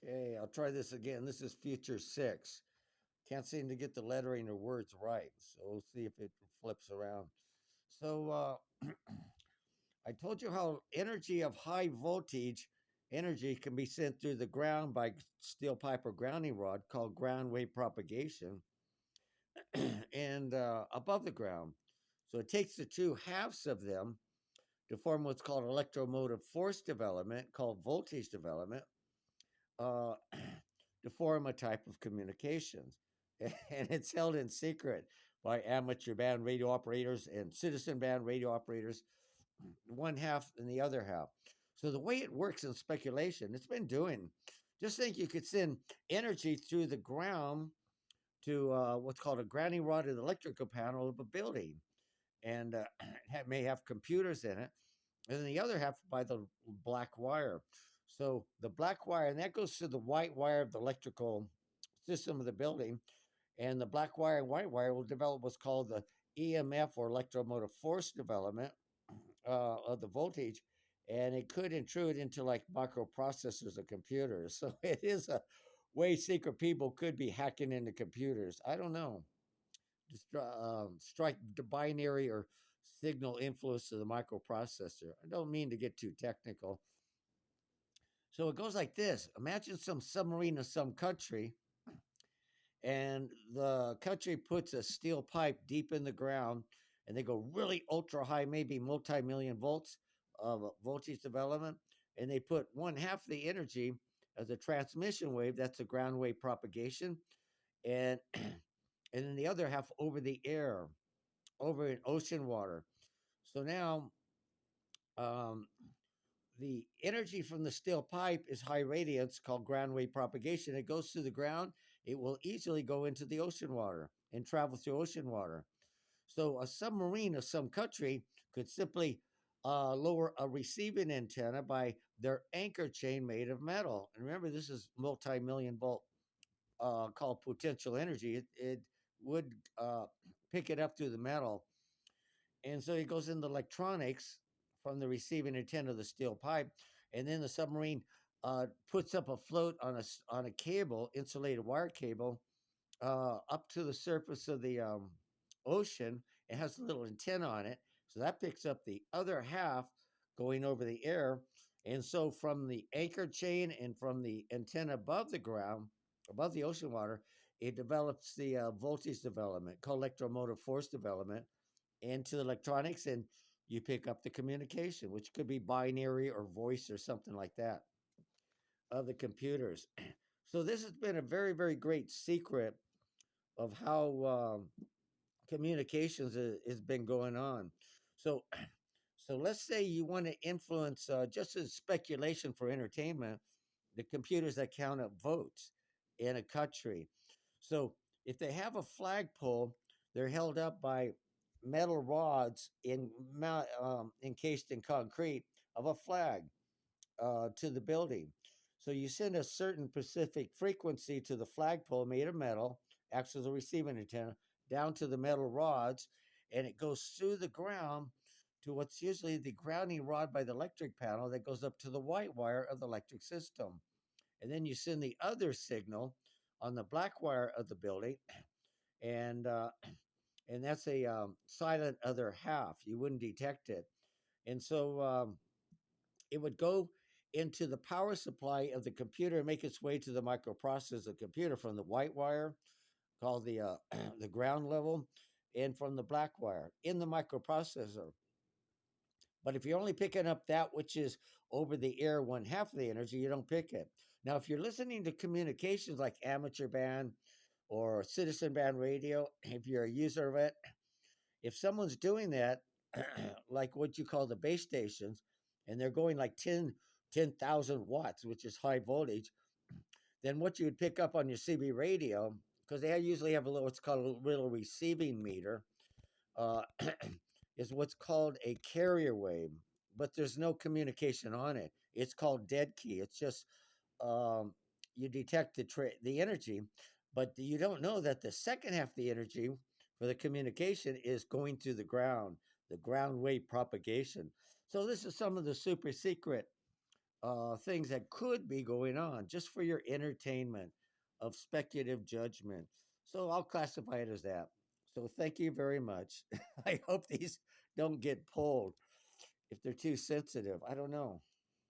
Okay, I'll try this again. This is Future 6. Can't seem to get the lettering or words right, so we'll see if it flips around. So, I told you how energy of high voltage energy can be sent through the ground by steel pipe or grounding rod called ground wave propagation and above the ground. So, it takes the two halves of them to form what's called electromotive force development, called voltage development. uh, to form a type of communications. And it's held in secret by amateur band radio operators and citizen band radio operators, one half and the other half. So the way it works in speculation, it's been doing. Just think you could send energy through the ground to what's called a grounding rod in the electrical panel of a building, and it may have computers in it, and then the other half by the black wire. So the black wire, and that goes to the white wire of the electrical system of the building, and the black wire and white wire will develop what's called the EMF or electromotive force development of the voltage, and it could intrude into like microprocessors of computers. So it is a way secret people could be hacking into computers. I don't know. Just strike the binary or signal influence to the microprocessor. I don't mean to get too technical. So it goes like this. Imagine some submarine in some country, and the country puts a steel pipe deep in the ground, and they go really ultra high, maybe multi-million volts of voltage development, and they put one half the energy as a transmission wave, that's a ground wave propagation, and and then the other half over the air, over in ocean water. So now um, the energy from the steel pipe is high radiance called ground wave propagation. It goes through the ground. It will easily go into the ocean water and travel through ocean water. So a submarine of some country could simply lower a receiving antenna by their anchor chain made of metal. And remember, this is multi-million volt called potential energy. It would pick it up through the metal, and so it goes into electronics from the receiving antenna of the steel pipe, and then the submarine puts up a float on a cable, insulated wire cable, up to the surface of the ocean. It has a little antenna on it, so that picks up the other half going over the air. And so from the anchor chain and from the antenna above the ground, above the ocean water, it develops the voltage development called electromotive force development into the electronics, and you pick up the communication, which could be binary or voice or something like that of the computers. So this has been a very, very great secret of how communications has been going on. So, so let's say you want to influence, just as speculation for entertainment, the computers that count up votes in a country. So if they have a flagpole, they're held up by metal rods encased in concrete of a flag to the building. So you send a certain specific frequency to the flagpole made of metal, acts as a receiving antenna, down to the metal rods, and it goes through the ground to what's usually the grounding rod by the electric panel that goes up to the white wire of the electric system. And then you send the other signal on the black wire of the building, and uh, and that's a silent other half. You wouldn't detect it, and so it would go into the power supply of the computer and make its way to the microprocessor of the computer from the white wire, called the the ground level, and from the black wire in the microprocessor. But if you're only picking up that which is over the air, one half of the energy, you don't pick it. Now, if you're listening to communications like amateur band or citizen band radio, if you're a user of it, if someone's doing that, like what you call the base stations, and they're going like 10,000 watts, which is high voltage, then what you would pick up on your CB radio, because they usually have a little, what's called a little receiving meter, uh, is what's called a carrier wave, but there's no communication on it. It's called dead key. It's just um, you detect the energy, but you don't know that the second half of the energy for the communication is going through the ground wave propagation. So this is some of the super secret things that could be going on just for your entertainment of speculative judgment. So I'll classify it as that. So thank you very much. I hope these don't get pulled if they're too sensitive. I don't know.